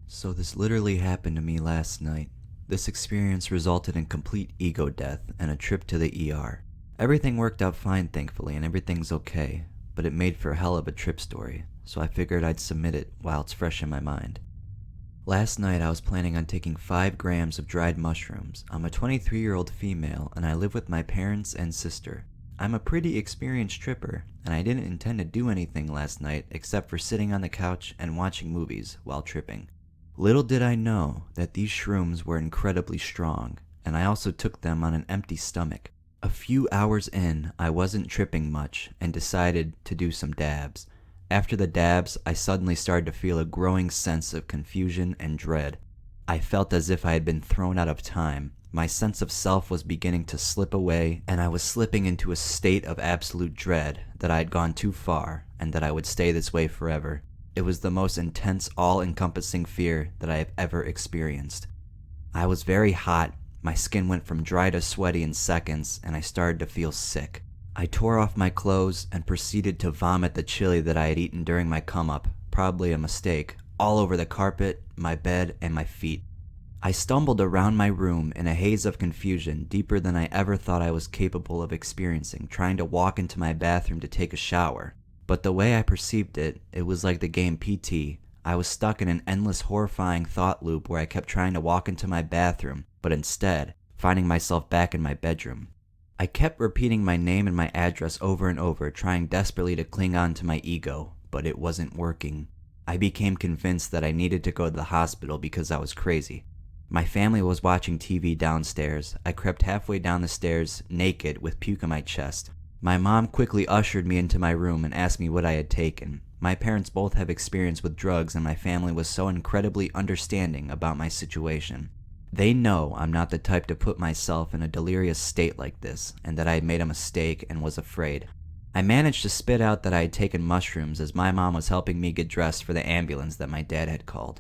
So this literally happened to me last night. This experience resulted in complete ego death and a trip to the ER. Everything worked out fine thankfully and everything's okay, but it made for a hell of a trip story, so I figured I'd submit it while it's fresh in my mind. Last night I was planning on taking 5 grams of dried mushrooms. I'm a 23-year-old female and I live with my parents and sister. I'm a pretty experienced tripper, and I didn't intend to do anything last night except for sitting on the couch and watching movies while tripping. Little did I know that these shrooms were incredibly strong, and I also took them on an empty stomach. A few hours in, I wasn't tripping much and decided to do some dabs. After the dabs, I suddenly started to feel a growing sense of confusion and dread. I felt as if I had been thrown out of time. My sense of self was beginning to slip away, and I was slipping into a state of absolute dread that I had gone too far and that I would stay this way forever. It was the most intense, all-encompassing fear that I have ever experienced. I was very hot, my skin went from dry to sweaty in seconds, and I started to feel sick. I tore off my clothes and proceeded to vomit the chili that I had eaten during my come-up, probably a mistake, all over the carpet, my bed, and my feet. I stumbled around my room in a haze of confusion deeper than I ever thought I was capable of experiencing, trying to walk into my bathroom to take a shower. But the way I perceived it, it was like the game PT. I was stuck in an endless horrifying thought loop where I kept trying to walk into my bathroom, but instead, finding myself back in my bedroom. I kept repeating my name and my address over and over, trying desperately to cling on to my ego, but it wasn't working. I became convinced that I needed to go to the hospital because I was crazy. My family was watching TV downstairs. I crept halfway down the stairs, naked, with puke on my chest. My mom quickly ushered me into my room and asked me what I had taken. My parents both have experience with drugs, and my family was so incredibly understanding about my situation. They know I'm not the type to put myself in a delirious state like this, and that I had made a mistake and was afraid. I managed to spit out that I had taken mushrooms as my mom was helping me get dressed for the ambulance that my dad had called.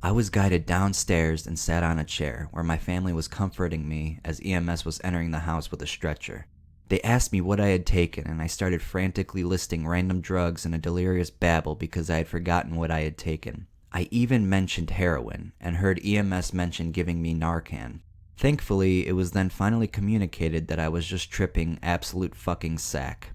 I was guided downstairs and sat on a chair where my family was comforting me as EMS was entering the house with a stretcher. They asked me what I had taken, and I started frantically listing random drugs in a delirious babble because I had forgotten what I had taken. I even mentioned heroin, and heard EMS mention giving me Narcan. Thankfully, it was then finally communicated that I was just tripping absolute fucking sack.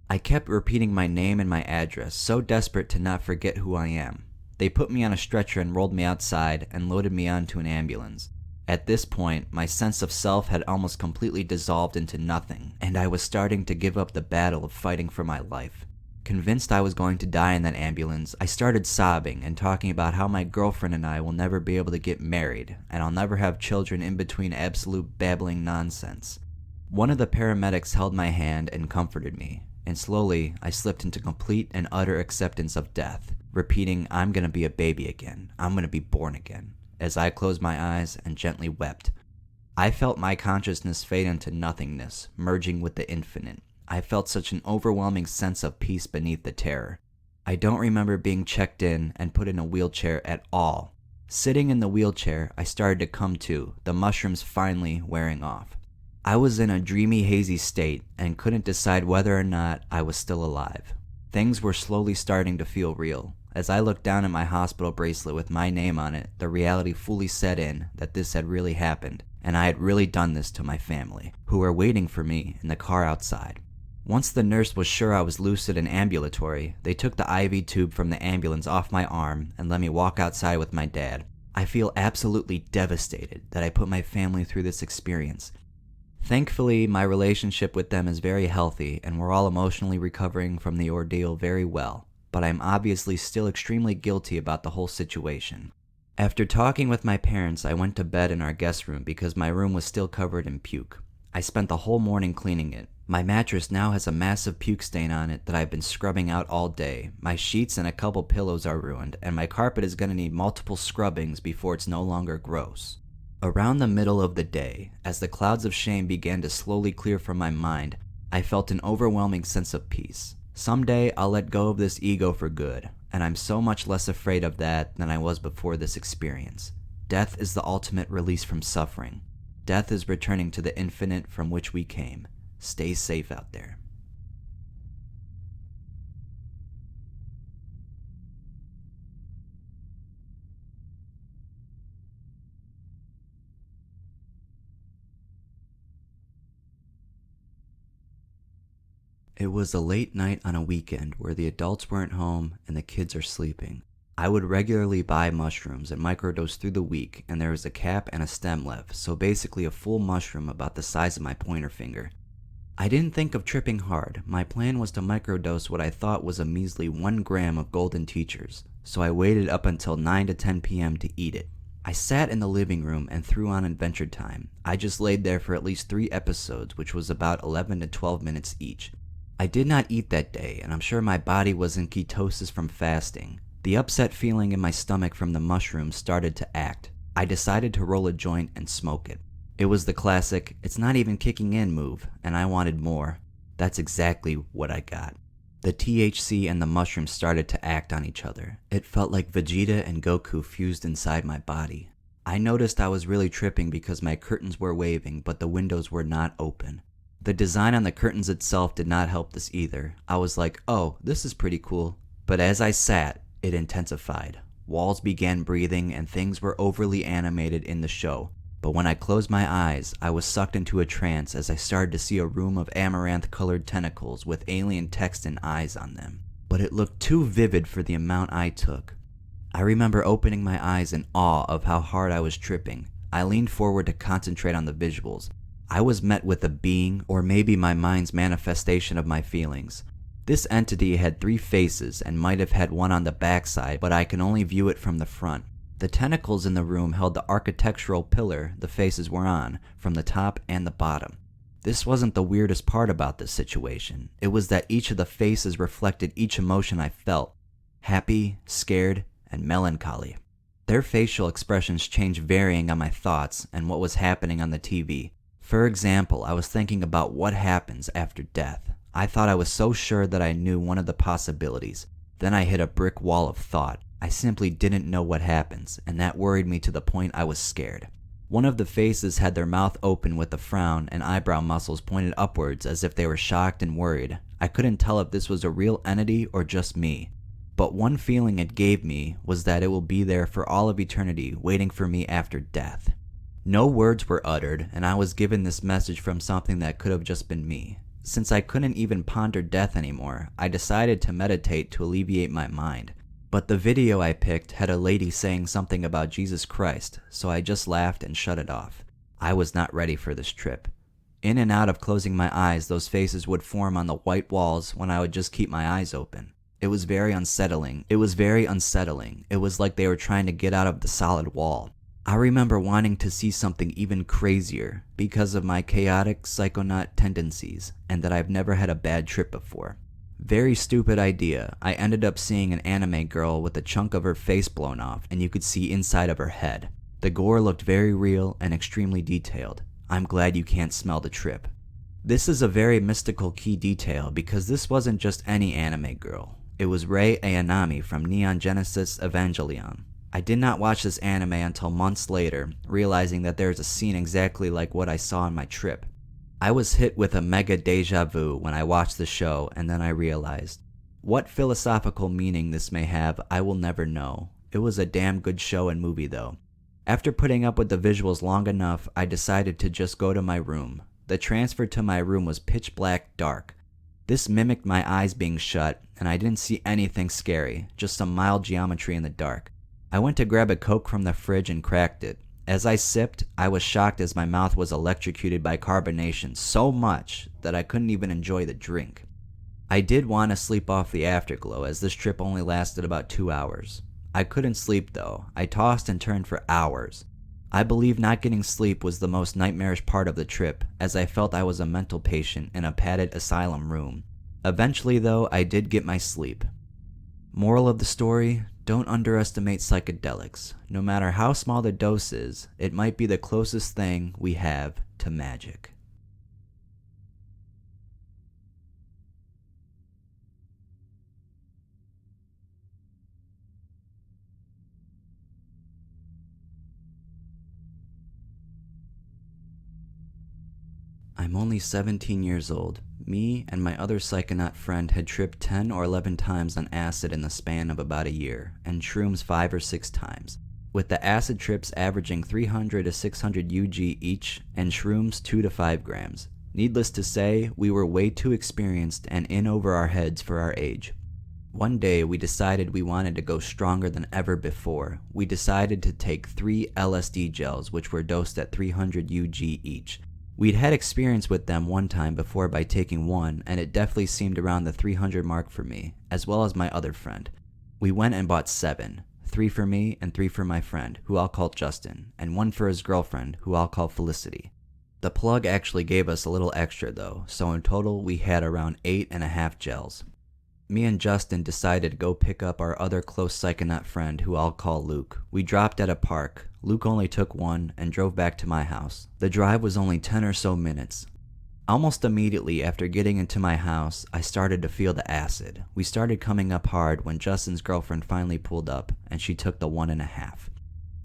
I kept repeating my name and my address, so desperate to not forget who I am. They put me on a stretcher and rolled me outside and loaded me onto an ambulance. At this point, my sense of self had almost completely dissolved into nothing, and I was starting to give up the battle of fighting for my life. Convinced I was going to die in that ambulance, I started sobbing and talking about how my girlfriend and I will never be able to get married, and I'll never have children in between absolute babbling nonsense. One of the paramedics held my hand and comforted me, and slowly I slipped into complete and utter acceptance of death, repeating, "I'm gonna be a baby again, I'm gonna be born again," as I closed my eyes and gently wept. I felt my consciousness fade into nothingness, merging with the infinite. I felt such an overwhelming sense of peace beneath the terror. I don't remember being checked in and put in a wheelchair at all. Sitting in the wheelchair, I started to come to, the mushrooms finally wearing off. I was in a dreamy, hazy state and couldn't decide whether or not I was still alive. Things were slowly starting to feel real. As I looked down at my hospital bracelet with my name on it, the reality fully set in that this had really happened, and I had really done this to my family, who were waiting for me in the car outside. Once the nurse was sure I was lucid and ambulatory, they took the IV tube from the ambulance off my arm and let me walk outside with my dad. I feel absolutely devastated that I put my family through this experience. Thankfully, my relationship with them is very healthy, and we're all emotionally recovering from the ordeal very well, but I'm obviously still extremely guilty about the whole situation. After talking with my parents, I went to bed in our guest room because my room was still covered in puke. I spent the whole morning cleaning it. My mattress now has a massive puke stain on it that I've been scrubbing out all day. My sheets and a couple pillows are ruined, and my carpet is going to need multiple scrubbings before it's no longer gross. Around the middle of the day, as the clouds of shame began to slowly clear from my mind, I felt an overwhelming sense of peace. Someday I'll let go of this ego for good, and I'm so much less afraid of that than I was before this experience. Death is the ultimate release from suffering. Death is returning to the infinite from which we came. Stay safe out there. It was a late night on a weekend where the adults weren't home and the kids are sleeping. I would regularly buy mushrooms and microdose through the week, and there was a cap and a stem left, so basically a full mushroom about the size of my pointer finger. I didn't think of tripping hard. My plan was to microdose what I thought was a measly 1 gram of Golden Teachers, so I waited up until 9 to 10 p.m. to eat it. I sat in the living room and threw on Adventure Time. I just laid there for at least 3 episodes, which was about 11 to 12 minutes each. I did not eat that day, and I'm sure my body was in ketosis from fasting. The upset feeling in my stomach from the mushrooms started to act. I decided to roll a joint and smoke it. It was the classic, it's not even kicking in move, and I wanted more. That's exactly what I got. The THC and the mushrooms started to act on each other. It felt like Vegeta and Goku fused inside my body. I noticed I was really tripping because my curtains were waving, but the windows were not open. The design on the curtains itself did not help this either. I was like, oh, this is pretty cool. But as I sat, it intensified. Walls began breathing and things were overly animated in the show. But when I closed my eyes, I was sucked into a trance as I started to see a room of amaranth-colored tentacles with alien text and eyes on them. But it looked too vivid for the amount I took. I remember opening my eyes in awe of how hard I was tripping. I leaned forward to concentrate on the visuals. I was met with a being, or maybe my mind's manifestation of my feelings. This entity had 3 faces and might have had one on the backside, but I can only view it from the front. The tentacles in the room held the architectural pillar the faces were on, from the top and the bottom. This wasn't the weirdest part about this situation. It was that each of the faces reflected each emotion I felt: happy, scared, and melancholy. Their facial expressions changed varying on my thoughts and what was happening on the TV. For example, I was thinking about what happens after death. I thought I was so sure that I knew one of the possibilities. Then I hit a brick wall of thought. I simply didn't know what happens, and that worried me to the point I was scared. One of the faces had their mouth open with a frown and eyebrow muscles pointed upwards as if they were shocked and worried. I couldn't tell if this was a real entity or just me. But one feeling it gave me was that it will be there for all of eternity, waiting for me after death. No words were uttered, and I was given this message from something that could have just been me. Since I couldn't even ponder death anymore, I decided to meditate to alleviate my mind. But the video I picked had a lady saying something about Jesus Christ, so I just laughed and shut it off. I was not ready for this trip. In and out of closing my eyes, those faces would form on the white walls when I would just keep my eyes open. It was very unsettling. It was like they were trying to get out of the solid wall. I remember wanting to see something even crazier because of my chaotic psychonaut tendencies, and that I've never had a bad trip before. Very stupid idea. I ended up seeing an anime girl with a chunk of her face blown off, and you could see inside of her head. The gore looked very real and extremely detailed. I'm glad you can't smell the trip. This is a very mystical key detail because this wasn't just any anime girl. It was Rei Ayanami from Neon Genesis Evangelion. I did not watch this anime until months later, realizing that there is a scene exactly like what I saw on my trip. I was hit with a mega deja vu when I watched the show, and then I realized. What philosophical meaning this may have, I will never know. It was a damn good show and movie though. After putting up with the visuals long enough, I decided to just go to my room. The transfer to my room was pitch black dark. This mimicked my eyes being shut, and I didn't see anything scary, just some mild geometry in the dark. I went to grab a Coke from the fridge and cracked it. As I sipped, I was shocked as my mouth was electrocuted by carbonation so much that I couldn't even enjoy the drink. I did want to sleep off the afterglow as this trip only lasted about 2 hours. I couldn't sleep though. I tossed and turned for hours. I believe not getting sleep was the most nightmarish part of the trip, as I felt I was a mental patient in a padded asylum room. Eventually, though, I did get my sleep. Moral of the story, don't underestimate psychedelics. No matter how small the dose is, it might be the closest thing we have to magic. I'm only 17 years old. Me and my other psychonaut friend had tripped 10 or 11 times on acid in the span of about a year, and shrooms 5 or 6 times, with the acid trips averaging 300 to 600 UG each, and shrooms 2 to 5 grams. Needless to say, we were way too experienced and in over our heads for our age. One day, we decided we wanted to go stronger than ever before. We decided to take 3 LSD gels, which were dosed at 300 UG each. We'd had experience with them one time before by taking one, and it definitely seemed around the 300 mark for me, as well as my other friend. We went and bought 7, 3 for me and 3 for my friend, who I'll call Justin, and 1 for his girlfriend, who I'll call Felicity. The plug actually gave us a little extra though, so in total we had around 8.5 gels. Me and Justin decided to go pick up our other close psychonaut friend, who I'll call Luke. We dropped at a park. Luke only took 1 and drove back to my house. The drive was only 10 or so minutes. Almost immediately after getting into my house, I started to feel the acid. We started coming up hard when Justin's girlfriend finally pulled up, and she took the 1.5.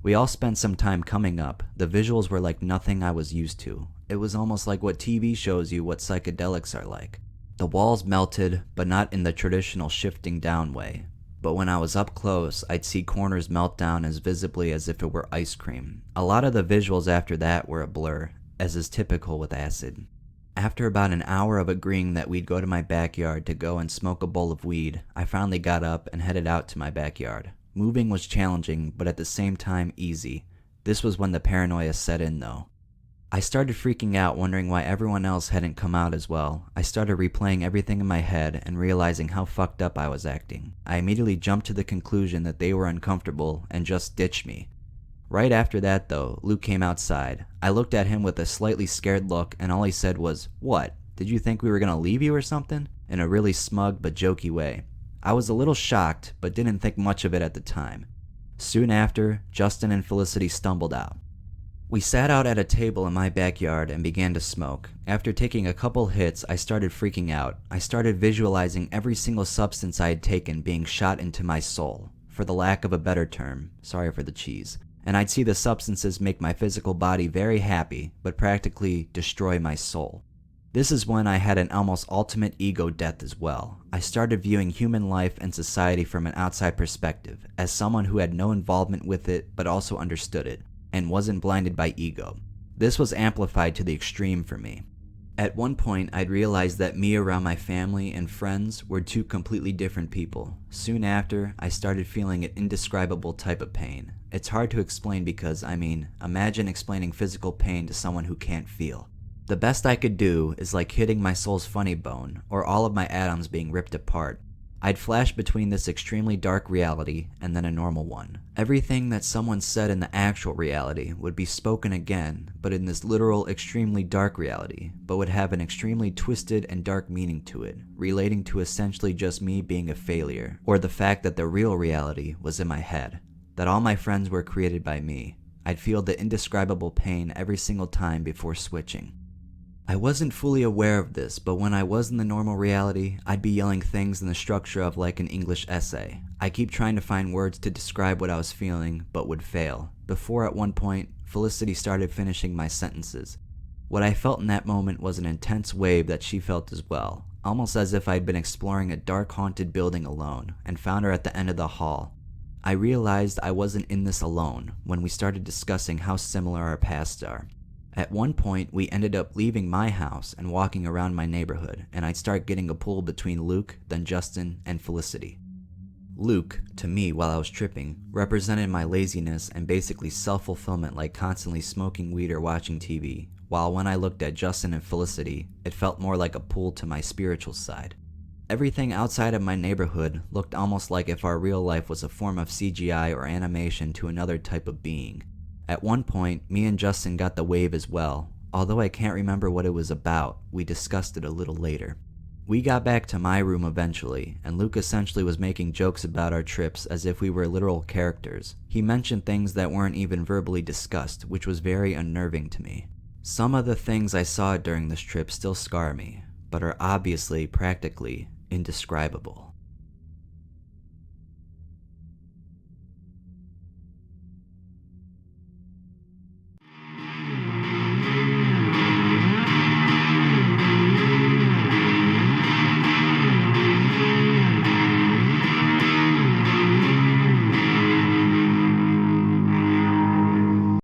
We all spent some time coming up. The visuals were like nothing I was used to. It was almost like what TV shows you what psychedelics are like. The walls melted, but not in the traditional shifting down way. But when I was up close, I'd see corners melt down as visibly as if it were ice cream. A lot of the visuals after that were a blur, as is typical with acid. After about an hour of agreeing that we'd go to my backyard to go and smoke a bowl of weed, I finally got up and headed out to my backyard. Moving was challenging, but at the same time easy. This was when the paranoia set in though. I started freaking out, wondering why everyone else hadn't come out as well. I started replaying everything in my head and realizing how fucked up I was acting. I immediately jumped to the conclusion that they were uncomfortable and just ditched me. Right after that though, Luke came outside. I looked at him with a slightly scared look, and all he said was, "What? Did you think we were gonna leave you or something?" in a really smug but jokey way. I was a little shocked, but didn't think much of it at the time. Soon after, Justin and Felicity stumbled out. We sat out at a table in my backyard and began to smoke. After taking a couple hits, I started freaking out. I started visualizing every single substance I had taken being shot into my soul, for the lack of a better term. Sorry for the cheese. And I'd see the substances make my physical body very happy, but practically destroy my soul. This is when I had an almost ultimate ego death as well. I started viewing human life and society from an outside perspective, as someone who had no involvement with it but also understood it, and wasn't blinded by ego. This was amplified to the extreme for me. At one point, I'd realized that me around my family and friends were 2 completely different people. Soon after, I started feeling an indescribable type of pain. It's hard to explain because, imagine explaining physical pain to someone who can't feel. The best I could do is like hitting my soul's funny bone, or all of my atoms being ripped apart. I'd flash between this extremely dark reality and then a normal one. Everything that someone said in the actual reality would be spoken again, but in this literal extremely dark reality, but would have an extremely twisted and dark meaning to it, relating to essentially just me being a failure, or the fact that the real reality was in my head, that all my friends were created by me. I'd feel the indescribable pain every single time before switching. I wasn't fully aware of this, but when I was in the normal reality, I'd be yelling things in the structure of like an English essay. I keep trying to find words to describe what I was feeling, but would fail. Before at one point, Felicity started finishing my sentences. What I felt in that moment was an intense wave that she felt as well, almost as if I'd been exploring a dark haunted building alone, and found her at the end of the hall. I realized I wasn't in this alone when we started discussing how similar our pasts are. At one point, we ended up leaving my house and walking around my neighborhood, and I'd start getting a pull between Luke, then Justin, and Felicity. Luke, to me while I was tripping, represented my laziness and basically self-fulfillment, like constantly smoking weed or watching TV, while when I looked at Justin and Felicity, it felt more like a pull to my spiritual side. Everything outside of my neighborhood looked almost like if our real life was a form of CGI or animation to another type of being. At one point, me and Justin got the wave as well. Although I can't remember what it was about, we discussed it a little later. We got back to my room eventually, and Luke essentially was making jokes about our trips as if we were literal characters. He mentioned things that weren't even verbally discussed, which was very unnerving to me. Some of the things I saw during this trip still scar me, but are obviously practically indescribable.